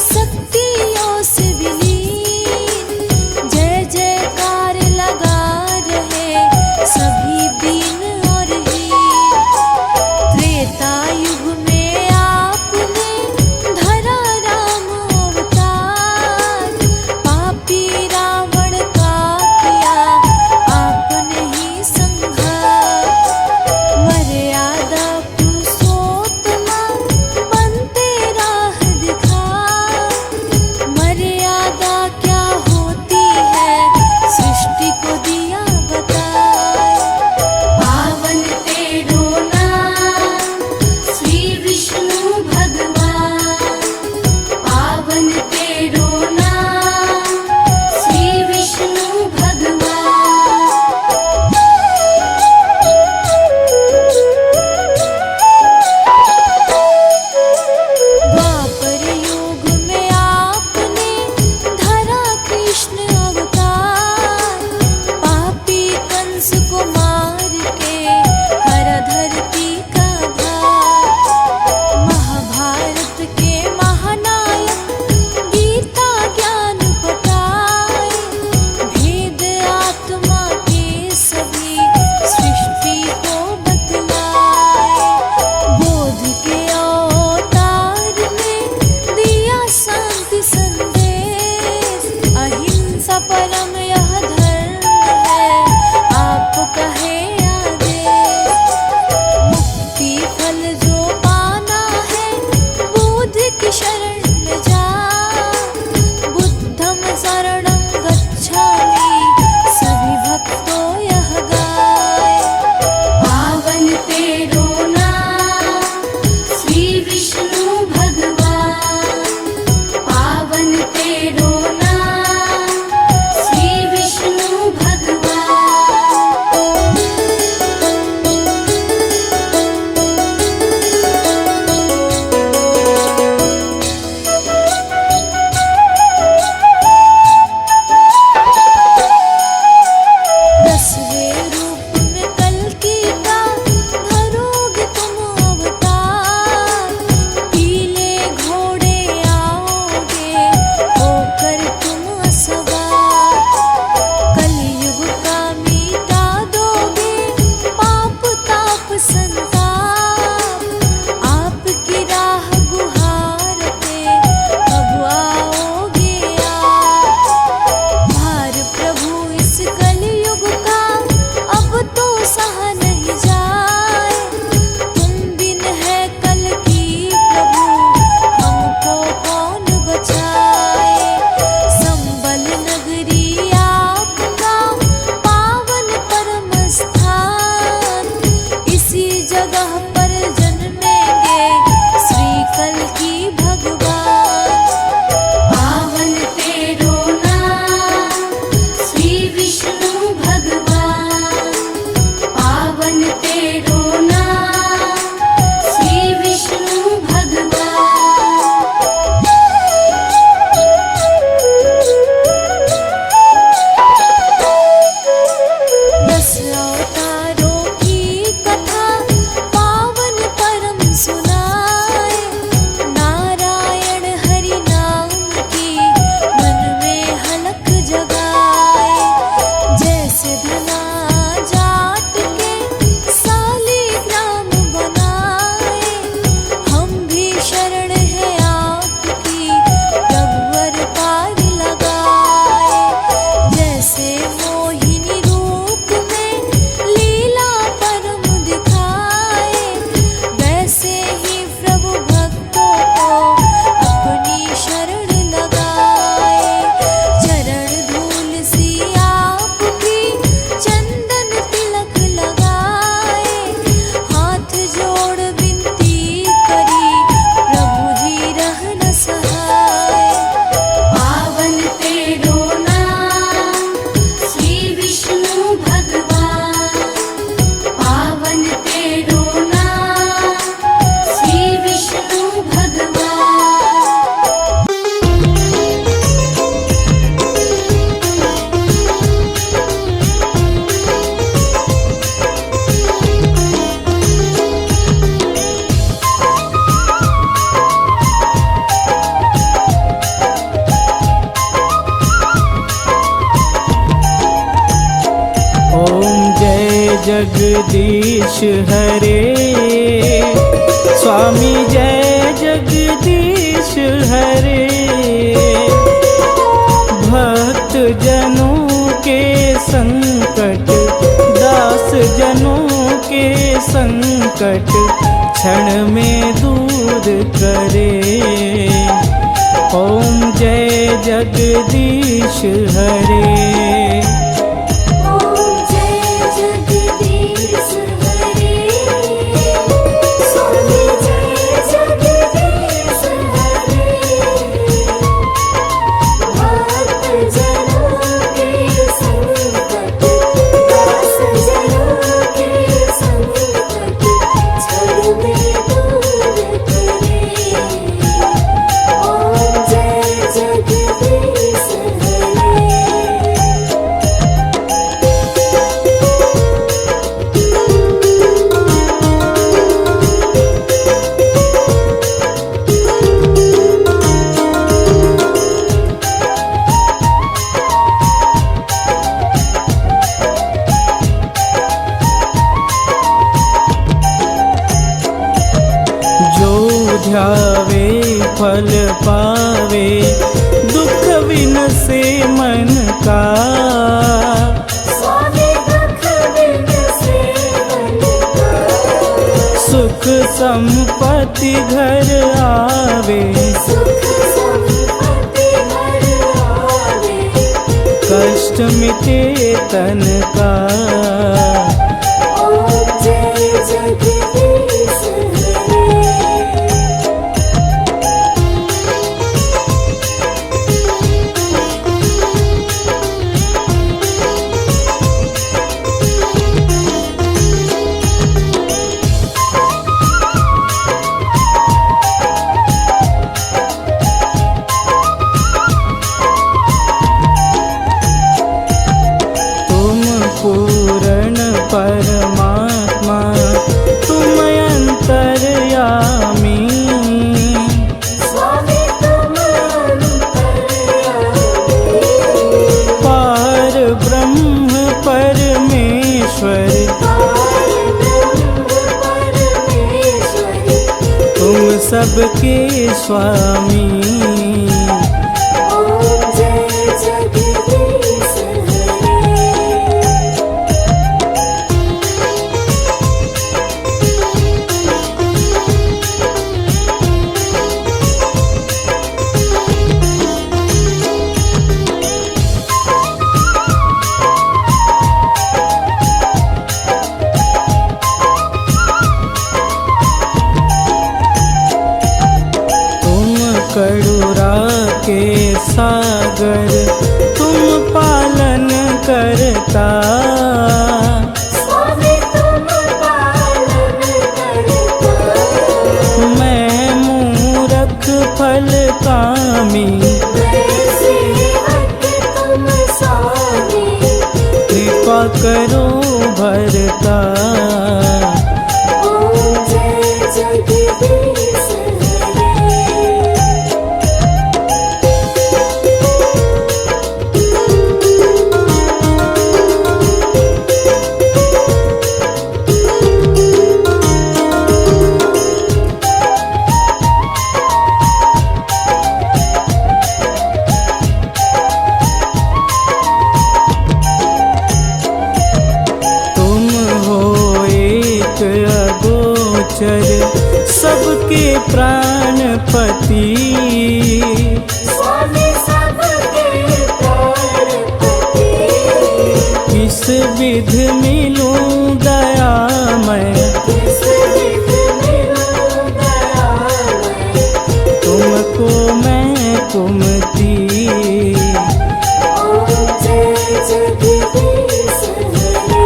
शक्तियों से विलीन। जय जयकार लगा रहे सभी दीन और हीन। त्रेता युग में आपने धरा राम अवतार। पापी रावण का किया आपने ही संहार। मर्यादा पुरुषोत्तमा बनते राह दिखाए। मर्यादा क्या होती है सृष्टि को दिया बताए। पावन तेरो नाम श्री विष्णु भगवान। पावन तेरो नाम श्री विष्णु भगवान। द्वापर युग में आपने धरा कृष्ण अवतार। पापी कंस को मार के हरा धरती का भार। महाभारत के महानायक गीता ज्ञान पटाए। भेद आत्मा के सभी सृष्टि को बतलाए। बोध के अवतार में दिया शांति संदेश। अहिंसा परम यह धर्म है आपका है आदेश। मुक्ति फल जो पाना है बुद्ध की शरण में जा। बुद्धम शरणं गच्छामि सभी भक्तों यह गाए। पावन तेरो नाम श्री विष्णु भगवान। पावन तेरो नाम श्री विष्णु ओम जय जगदीश हरे, स्वामी जय जगदीश हरे। भक्त जनों के संकट, दास जनों के संकट क्षण में दूर करे। ओम जय जगदीश हरे। ओम जय जगदीश हरे, स्वामी जय जगदीश हरे। भक्त जनों के संकट, दास जनों के संकट क्षण में दूर करे। ओम जय जगदीश हरे। जो ध्यावे फल पावे, दुख विनसे मन का। स्वामी दुख विनसे मन का। सुख संपत्ति घर आवे, सुख संपत्ति घर आवे। कष्ट मिटे तन का। ओम जय जगदीश हरे। तुम पूर्ण परमात्मा, तुम अंतर्यामी। स्वामी तुम अंतर्यामी। पार ब्रह्म परमेश्वर, पारब्रह्म परमेश्वर। तुम सबके स्वामी। ओम जय जगदीश हरे। तुम करुणा के सागर, तुम पालन करता। स्वामी तुम पालन करता। मैं मूरख फल कामी, मैं सेवक तुम स्वामी। कृपा करो भरता। ओम जय जगदीश हरे। तुम हो एक अगोचर, सबके प्राणपति। स्वामी सबके प्राणपति। किस विध मिलूं दयामय, किस विध मिलूं दयामय। तुमको मैं कुमति। ओम जय जगदीश हरे।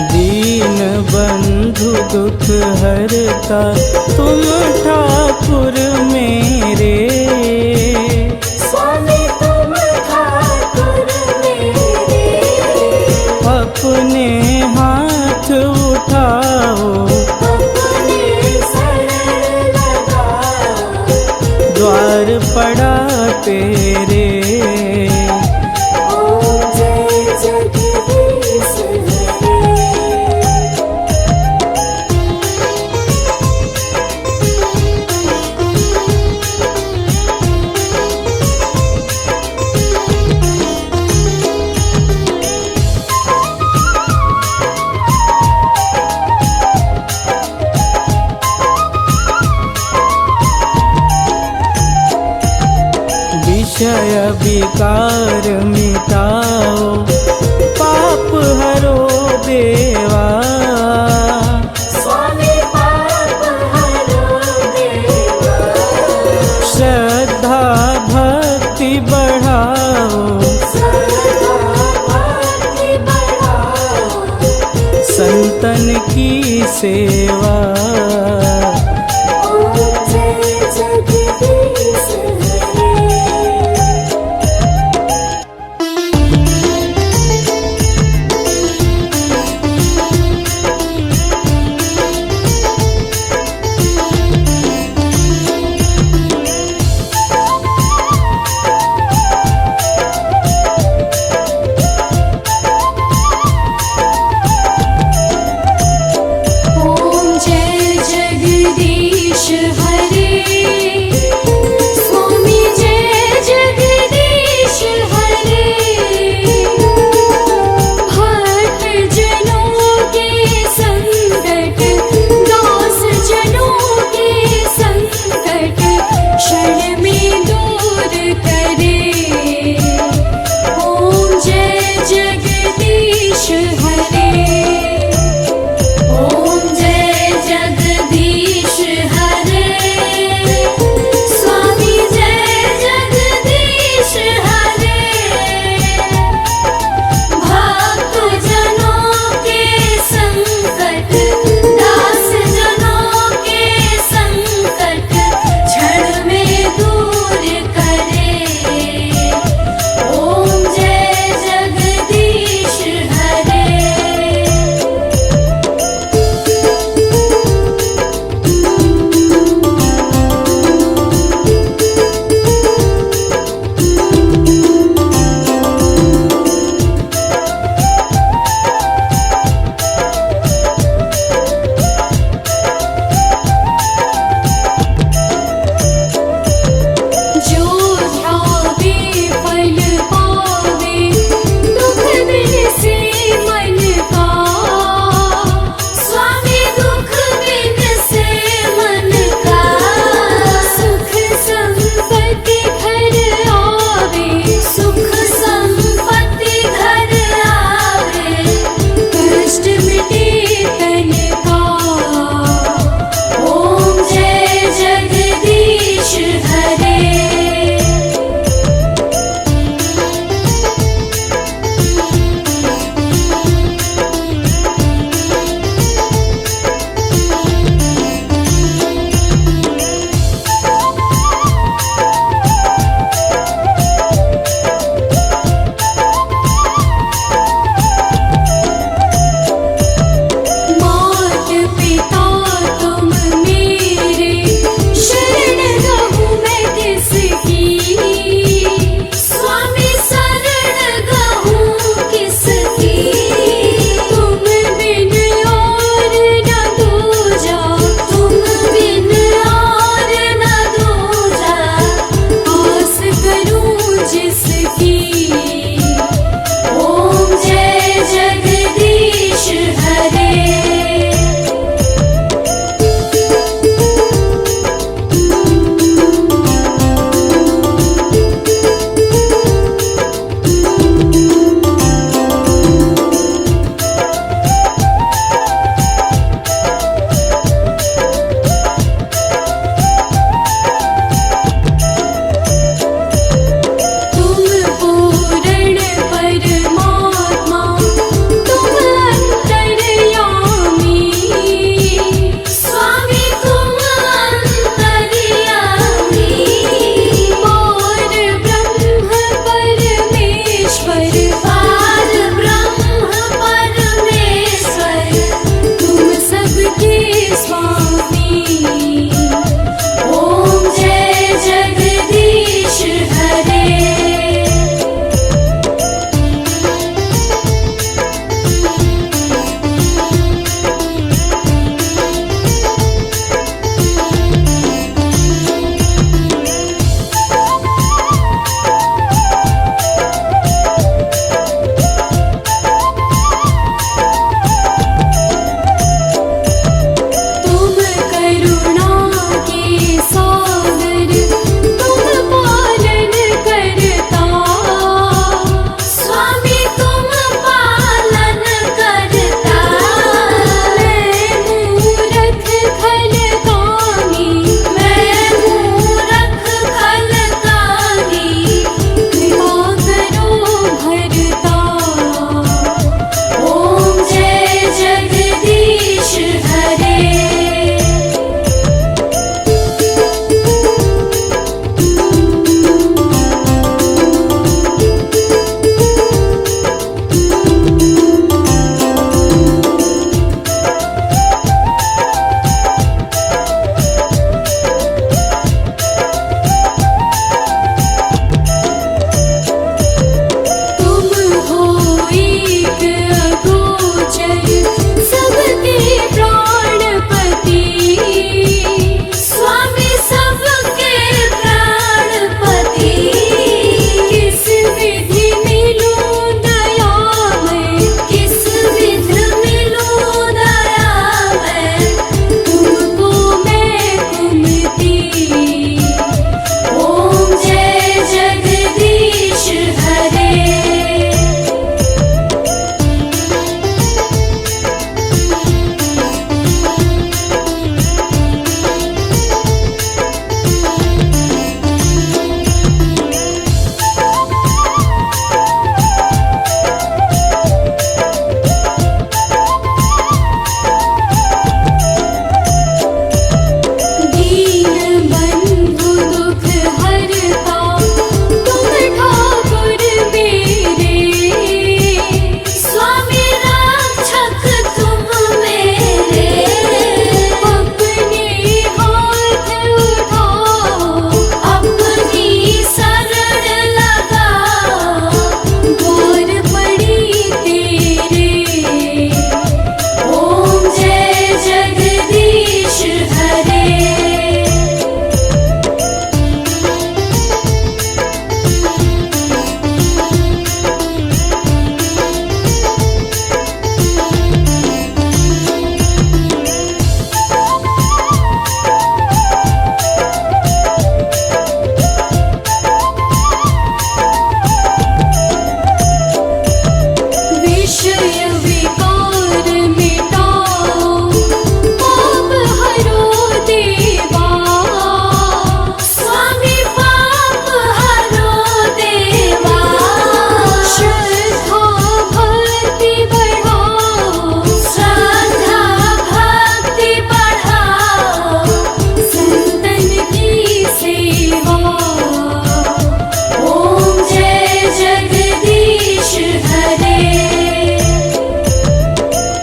दीन बंधु दुख है करता तुम ठाकुर मेरे। स्वामी तुम ठाकुर मेरे, अपने हाथ उठाओ, अपने शरण लगाओ, द्वार पड़ा तेरे। ओम जय जगदीश हरे। विषय विकार मिटाओ, पाप हरो देवा। स्वामी पाप हरो देवा, श्रद्धा भक्ति बढ़ाओ, श्रद्धा भक्ति बढ़ाओ, संतन की सेवा।